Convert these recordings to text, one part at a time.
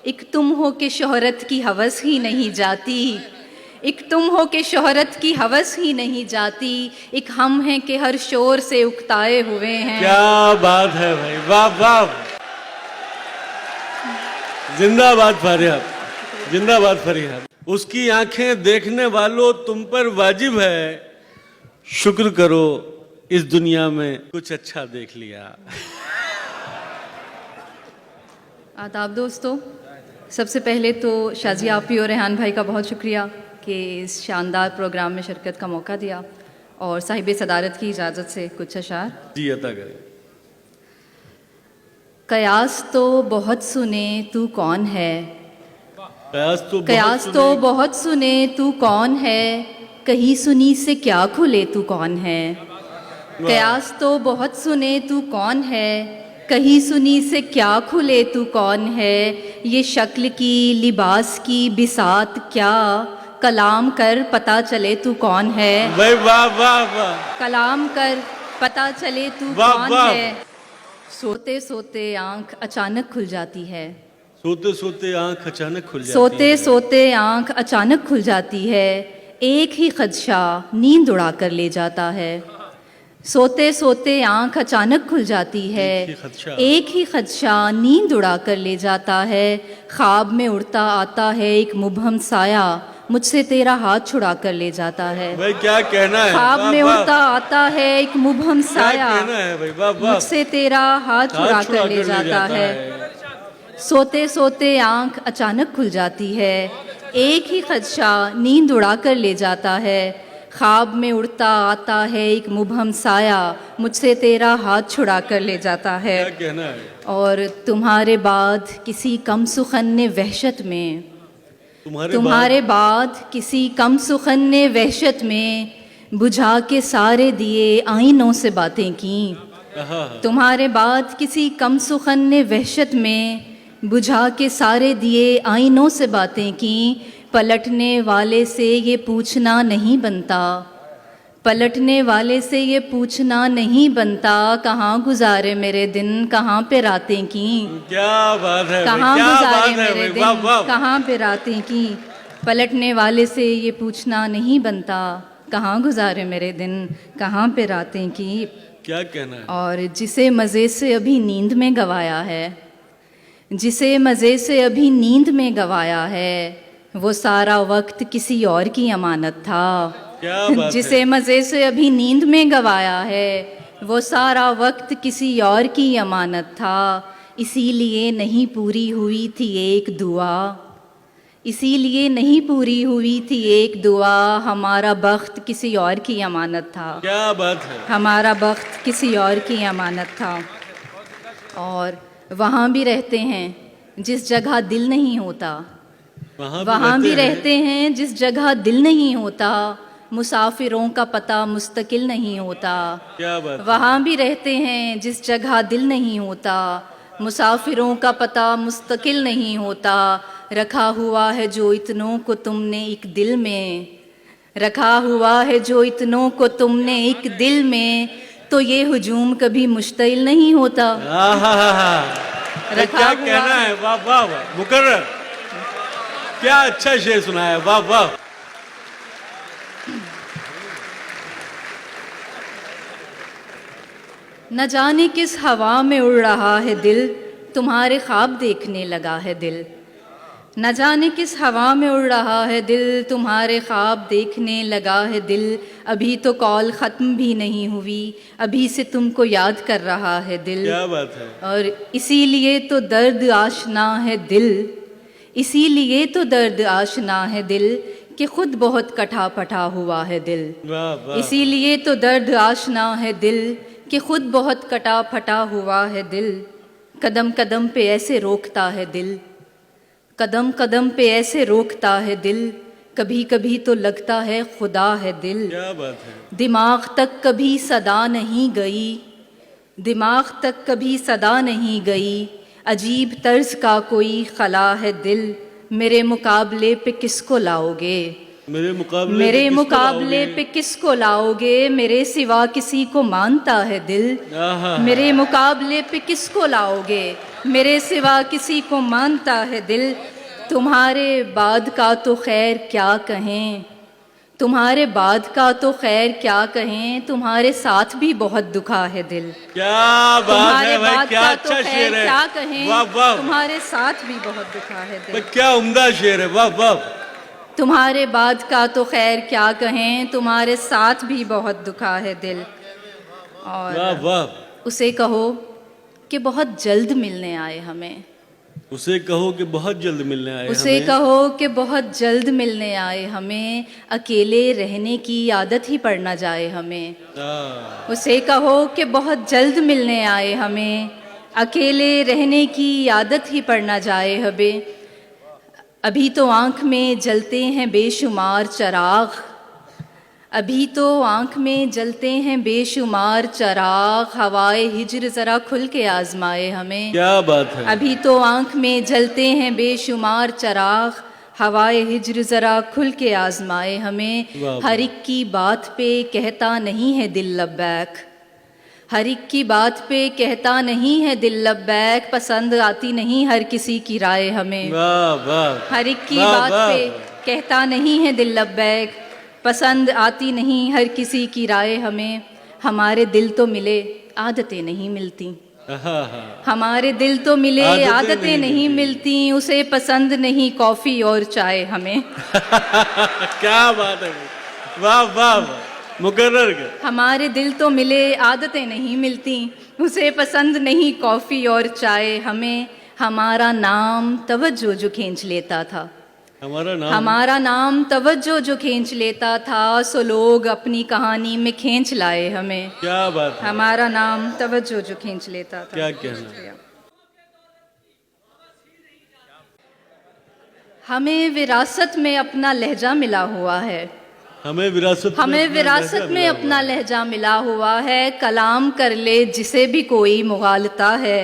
एक तुम हो के शोहरत की हवस ही नहीं जाती, एक तुम हो के शोहरत की हवस ही नहीं जाती, एक हम हैं कि हर शोर से उकताए हुए हैं। क्या बात है भाई, वाह वाह, जिंदाबाद फरियाद, जिंदाबाद फरियाद। उसकी आंखें देखने वालों तुम पर वाजिब है, शुक्र करो इस दुनिया में कुछ अच्छा देख लिया। आदाब दोस्तों, सबसे पहले तो शाजी आपी और रेहान भाई का बहुत शुक्रिया कि इस शानदार प्रोग्राम में शिरकत का मौका दिया, और साहिब सदारत की इजाज़त से कुछ अशार जी अता करें। कयास तो बहुत सुने तू कौन है, कयास तो बहुत सुने तू कौन है, कहीं सुनी से क्या खुले तू कौन है। कयास तो बहुत सुने तू कौन है, कहीं सुनी से क्या खुले तू कौन है। ये शक्ल की लिबास की बिसात क्या, कलाम कर पता चले तू कौन है। भाई वाह वाह वाह, कलाम कर पता चले तू वाह, कौन वाह। है। सोते सोते आंख अचानक खुल जाती है, सोते सोते आंख अचानक खुल जाती सोते है। सोते आंख अचानक खुल जाती है, एक ही खदशा नींद उड़ा कर ले जाता है। सोते सोते आंख अचानक खुल जाती है, एक ही खदशा नींद उड़ा कर ले जाता है। ख्वाब में उड़ता आता है एक मुबहम साया, मुझसे तेरा हाथ छुड़ा कर ले जाता है। भाई क्या कहना है, ख्वाब वाह, में वाह। उड़ता आता है एक मुबहम क्या साया, कहना है भाई, वाह वाह। मुझसे तेरा हाथ छुड़ा कर ले जाता है। सोते सोते आंख अचानक खुल जाती है, एक ही खदशा नींद उड़ा कर ले जाता है। ख्वाब में उड़ता आता है एक मुबहम साया, मुझसे तेरा हाथ छुड़ा कर ले जाता है। क्या कहना है। और तुम्हारे बाद किसी कम सुखन ने वहशत में, तुम्हारे बाद किसी कम सुखन ने वहशत में, बुझा के सारे दिए आईनों से बातें की। तुम्हारे बाद किसी कम सुखन ने वहशत में, बुझा के सारे दिए आईनों से बातें की। पलटने वाले से ये पूछना नहीं बनता, पलटने वाले से ये पूछना नहीं बनता, कहाँ गुजारे मेरे दिन, कहाँ पे रातें की। क्या बात है, कहाँ क्या गुजारे बात है मेरे भाई, वाह दिन, वाह। कहाँ पे रातें की। पलटने वाले से ये पूछना नहीं बनता, कहाँ गुजारे मेरे दिन, कहाँ पे रातें की। क्या कहना है। और जिसे मज़े से अभी नींद में गवाया है, जिसे मज़े से अभी नींद में गवाया है, वो सारा वक्त किसी और की अमानत था। क्या बात जिसे है। मज़े से अभी नींद में गवाया है, वो सारा वक्त किसी और की अमानत था। इसीलिए नहीं पूरी हुई थी एक दुआ, इसीलिए नहीं पूरी हुई थी एक दुआ, हमारा बख्त किसी और की अमानत था। क्या बात है। हमारा बख्त किसी और की अमानत था। और वहाँ भी रहते हैं जिस जगह दिल नहीं होता, वहाँ भी रहते हैं जिस जगह दिल नहीं होता, मुसाफिरों का पता मुस्तकिल नहीं होता। क्या बात। वहाँ भी रहते हैं जिस जगह दिल नहीं होता, मुसाफिरों का पता मुस्तकिल नहीं होता। रखा हुआ है जो इतनों को तुमने एक दिल में, रखा हुआ है जो इतनों को तुमने एक दिल में, तो ये हुजूम कभी मुश्तिल नहीं होता। क्या कहना है, वाह वाह वाह। मुकर्रर, क्या अच्छा शेर सुनाया, वाह वाह। न जाने किस हवा में उड़ रहा है दिल, तुम्हारे ख्वाब देखने लगा है दिल। न जाने किस हवा में उड़ रहा है दिल, तुम्हारे ख्वाब देखने लगा है दिल। अभी तो कॉल ख़त्म भी नहीं हुई, अभी से तुमको याद कर रहा है दिल। क्या बात है। और इसीलिए तो दर्द आशना है दिल, इसीलिए तो दर्द आशना है दिल, कि खुद बहुत कटा पटा हुआ है दिल। वाह वाह। इसीलिए तो दर्द आशना है दिल, कि खुद बहुत कटा फटा हुआ है दिल। कदम कदम पे ऐसे रोकता है दिल, कदम कदम पे ऐसे रोकता है दिल, कभी कभी तो लगता है खुदा है दिल। क्या बात है। दिमाग तक कभी सदा नहीं गई, दिमाग तक कभी सदा नहीं गई, अजीब तर्ज का कोई खला है दिल। मेरे मुकाबले पे किसको लाओगे, मेरे मुकाबले पे किसको लाओगे, मेरे सिवा किसी को मानता है दिल। मेरे मुकाबले पे किसको लाओगे, मेरे सिवा किसी को मानता है दिल, तुम्हारे बाद का तो खैर क्या कहें, तुम्हारे बाद का तो खैर क्या कहें, तुम्हारे साथ भी बहुत दुखा है दिल। क्या बात तुम्हारे है भाई, बाद क्या का तो अच्छा खैर शेर है। क्या कहें, वाह वाह तुम्हारे साथ भी बहुत दुखा है भाई, दिल। क्या उम्दा शेर है, वाह वाह। तुम्हारे बाद का तो खैर क्या कहें, तुम्हारे साथ भी बहुत दुखा है दिल। वाह और वाह। उसे कहो कि बहुत जल्द मिलने आए हमें, उसे कहो कि बहुत जल्द मिलने आए उसे हमें। कहो कि बहुत जल्द मिलने आए हमें, अकेले रहने की आदत ही पड़ ना जाए हमें। उसे कहो कि बहुत जल्द मिलने आए हमें, अकेले रहने की आदत ही पड़ ना जाए हमें। अभी तो आँख में जलते हैं बेशुमार चराग, अभी तो आँख में जलते हैं बेशुमार चराग, हवाए हिज्र ज़रा खुल के आजमाए हमें। क्या बात है। अभी तो आँख में जलते हैं बेशुमार चराग, हवाए हिज्र ज़रा खुल के आजमाए हमें। वाह वाह। हर एक की बात पे कहता नहीं है दिल लब्बैक, हर एक की बात पे कहता नहीं है दिल लब्बैक, पसंद आती नहीं हर किसी की राय हमें। वाह वाह। हर एक की वाह, बात वाह। पे कहता नहीं है दिल लब्बैक, पसंद आती नहीं हर किसी की राय हमें। हमारे दिल तो मिले आदतें नहीं मिलती, हाँ। हमारे दिल तो मिले आदतें आदतें नहीं नहीं मिलती, उसे पसंद नहीं कॉफ़ी और चाय हमें। क्या बात है, वाह वाह वाह, मुकर्रर कर। हमारे दिल तो मिले आदतें नहीं मिलती, उसे पसंद नहीं कॉफ़ी और चाय हमें। हमारा नाम तवज्जो जो खींच लेता था, हमारा नाम तवज्जो जो खींच लेता था, सो लोग अपनी कहानी में खींच लाए हमें। क्या बात है। हमारा नाम तवज्जो जो खींच लेता था। क्या कहना। हमें विरासत में अपना लहजा मिला हुआ है, हमें विरासत में अपना लहजा मिला हुआ है, कलाम कर ले जिसे भी कोई मुगालता है।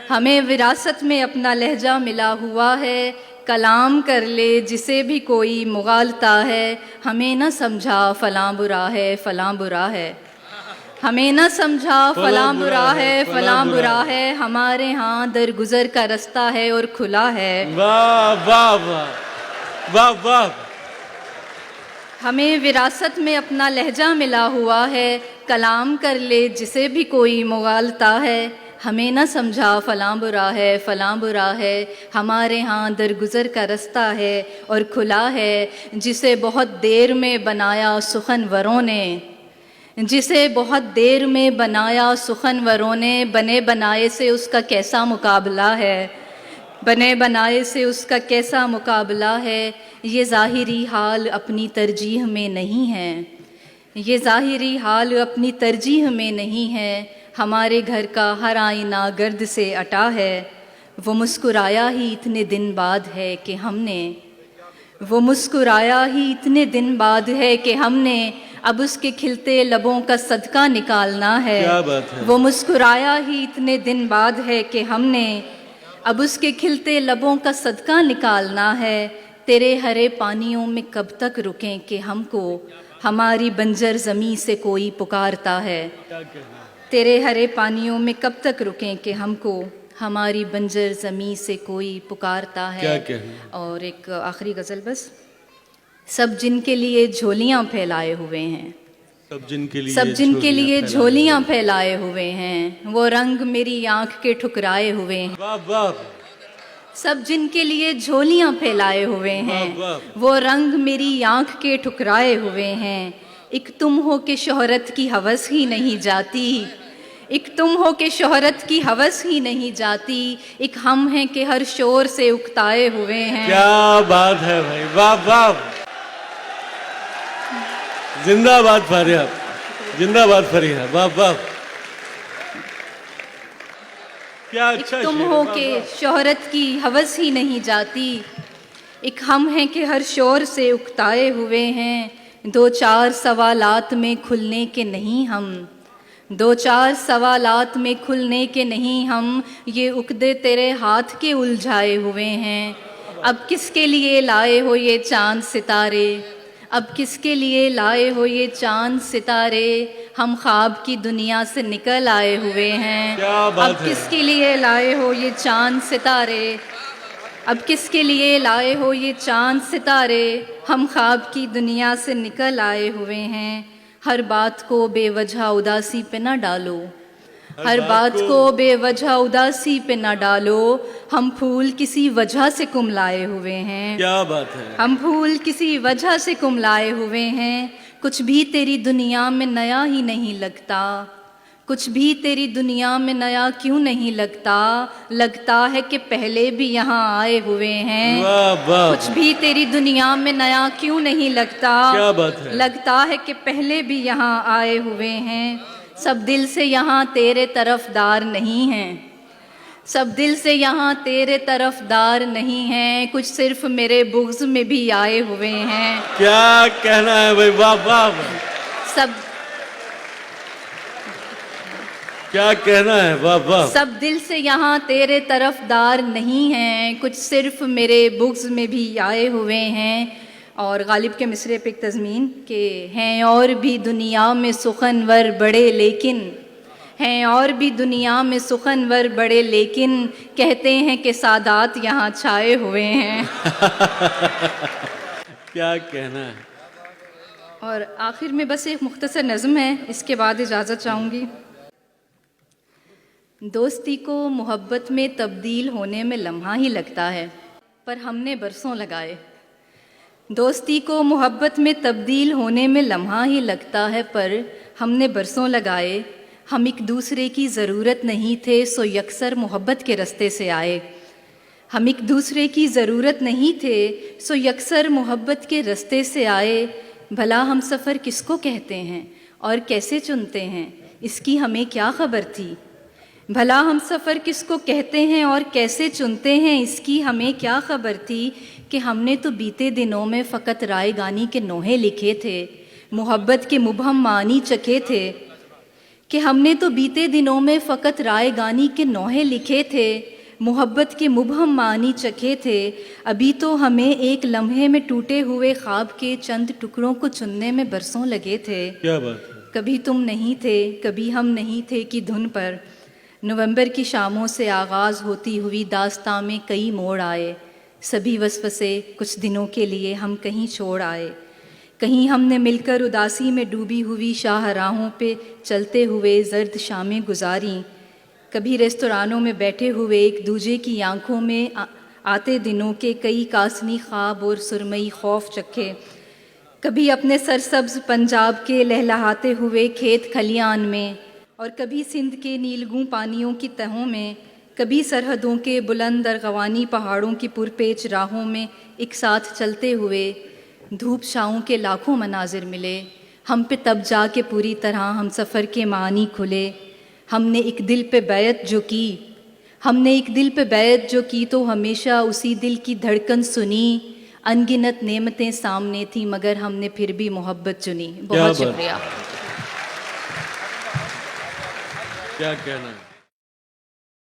हमें विरासत में अपना लहजा मिला हुआ है, कलाम कर ले जिसे भी कोई मुगालता है। हमें न समझा फलां बुरा है फलां बुरा है, हमें न समझा फलां बुरा है फलां बुरा है, हमारे यहाँ दरगुजर का रास्ता है और खुला है। वाह वाह वाह वाह वाह। हमें विरासत में अपना लहजा मिला हुआ है, कलाम कर ले जिसे भी कोई मुगालता है। हमें न समझा फलां बुरा है फलां बुरा है, हमारे यहाँ दरगुजर का रास्ता है और खुला है। जिसे बहुत देर में बनाया सुखनवरों ने, जिसे बहुत देर में बनाया सुखनवरों ने, बने बनाए से उसका कैसा मुकाबला है, बने बनाए से उसका कैसा मुकाबला है। ये ज़ाहिरी हाल अपनी तरजीह में नहीं है, ये ज़ाहिरी हाल अपनी तरजीह में नहीं है। हमारे घर का हर आईना गर्द से अटा है, वो मुस्कुराया ही इतने दिन बाद है कि हमने, वो मुस्कुराया ही इतने दिन बाद है कि हमने, अब उसके खिलते लबों का सदका निकालना है। क्या बात है। वो मुस्कुराया ही इतने दिन बाद है कि हमने, अब उसके खिलते लबों का सदका निकालना है। तेरे हरे पानियों में कब तक रुकें कि हमको हमारी बंजर ज़मीं से कोई पुकारता है। तेरे हरे पानियों में कब तक रुकें कि हमको हमारी बंजर ज़मीं से कोई पुकारता है। क्या कहना। और एक आखिरी गज़ल बस। सब जिनके लिए झोलियाँ फैलाए हुए हैं, सब जिनके लिए झोलियाँ फैलाए हुए हैं, वो रंग मेरी आँख के ठुकराए हुए हैं। वाह वाह। सब जिनके लिए झोलियाँ फैलाए हुए हैं, वो रंग मेरी आँख के ठुकराए हुए हैं। एक तुम हो के शोहरत की हवस ही नहीं जाती, एक तुम हो के शोहरत की हवस ही नहीं जाती, एक हम हैं कि हर शोर से उकताए हुए हैं। क्या बात है भाई, वाह वाह। जिंदाबाद फारिया, जिंदाबाद फारिया, वाह वाह। क्या अच्छा। तुम हो के शोहरत की हवस ही नहीं जाती, एक हम हैं कि हर शोर से उकताए हुए हैं। दो चार सवालात में खुलने के नहीं हम, दो चार सवालात में खुलने के नहीं हम, ये उकदे तेरे हाथ के उलझाए हुए हैं। अब किसके लिए लाए हो ये चांद सितारे, अब किसके लिए लाए हो ये चांद सितारे, हम ख्वाब की दुनिया से निकल आए हुए हैं। क्या बात अब है। किसके लिए लाए हो ये चांद सितारे, अब किसके लिए लाए हो ये चांद सितारे, हम ख्वाब की दुनिया से निकल आए हुए हैं। हर बात को बेवजह उदासी पे न डालो, हर बात को बेवजह उदासी पे न डालो, हम फूल किसी वजह से कुमलाए हुए हैं। क्या बात है। हम फूल किसी वजह से कुमलाए हुए हैं। कुछ भी तेरी दुनिया में नया ही नहीं लगता, कुछ भी तेरी दुनिया में नया क्यों नहीं लगता, लगता है कि पहले भी यहाँ आए हुए हैं। वाह वाह। कुछ भी तेरी दुनिया में नया क्यों नहीं लगता, क्या बात है। लगता है कि पहले भी यहाँ आए हुए हैं। सब दिल से यहाँ तेरे तरफदार नहीं हैं, सब दिल से यहाँ तेरे तरफदार नहीं हैं, कुछ सिर्फ मेरे बुग़्ज़ में भी आए हुए हैं। क्या कहना है भाई, वाह वाह वाह। सब क्या कहना है, वाह वाह। सब दिल से यहाँ तेरे तरफदार नहीं हैं, कुछ सिर्फ मेरे बुग़्ज़ में भी आए हुए हैं। और गालिब के मिसरे पे एक तज़मीन के हैं और भी दुनिया में सुखनवर बड़े लेकिन, हैं और भी दुनिया में सुखनवर बड़े लेकिन, कहते हैं कि सादात यहाँ छाए हुए हैं। क्या कहना है। और आखिर में बस एक मुख्तसर नज़्म है, इसके बाद इजाज़त चाहूँगी। दोस्ती को मोहब्बत में तब्दील होने में लम्हा ही लगता है, पर हमने बरसों लगाए। दोस्ती को मोहब्बत में तब्दील होने में लम्हा ही लगता है, पर हमने बरसों लगाए। हम एक दूसरे की ज़रूरत नहीं थे, सो यकसर मोहब्बत के रास्ते से आए। हम एक दूसरे की ज़रूरत नहीं थे, सो यकसर मोहब्बत के रास्ते से आए। भला हम सफ़र किसको कहते हैं और कैसे चुनते हैं, इसकी हमें क्या ख़बर थी। भला हम सफ़र किसको कहते हैं और कैसे चुनते हैं, इसकी हमें क्या ख़बर थी कि हमने तो बीते दिनों में फ़कत रायगानी के नोहे लिखे थे, मोहब्बत के मुबहम मानी चखे थे। कि हमने तो बीते दिनों में फ़कत रायगानी के नोहे लिखे थे, मोहब्बत के मुबहम मानी चखे थे। अभी तो हमें एक लम्हे में टूटे हुए ख्वाब के चंद टुकड़ों को चुनने में बरसों लगे थे। क्या बात है। कभी तुम नहीं थे, कभी हम नहीं थे की धुन पर नवंबर की शामों से आगाज़ होती हुई दास्तां में कई मोड़ आए। सभी वसवसे कुछ दिनों के लिए हम कहीं छोड़ आए। कहीं हमने मिलकर उदासी में डूबी हुई शाहराहों पे चलते हुए जर्द शामें गुजारी। कभी रेस्तरानों में बैठे हुए एक दूजे की आंखों में आते दिनों के कई कासनी ख्वाब और सुरमई खौफ चखे। कभी अपने सरसब्ज पंजाब के लहलहाते हुए खेत खलियान में, और कभी सिंध के नीलगूं पानियों की तहों में, कभी सरहदों के बुलंद अरगवानी पहाड़ों की पुरपेच राहों में एक साथ चलते हुए। धूप छाँव के लाखों मनाजिर मिले हम पे, तब जाके पूरी तरह हम सफ़र के मानी खुले। हमने एक दिल पे बैत जो की, हमने एक दिल पे बैत जो की, तो हमेशा उसी दिल की धड़कन सुनी। अनगिनत नेमतें सामने थी, मगर हमने फिर भी मोहब्बत चुनी। बहुत शुक्रिया। क्या कहना है।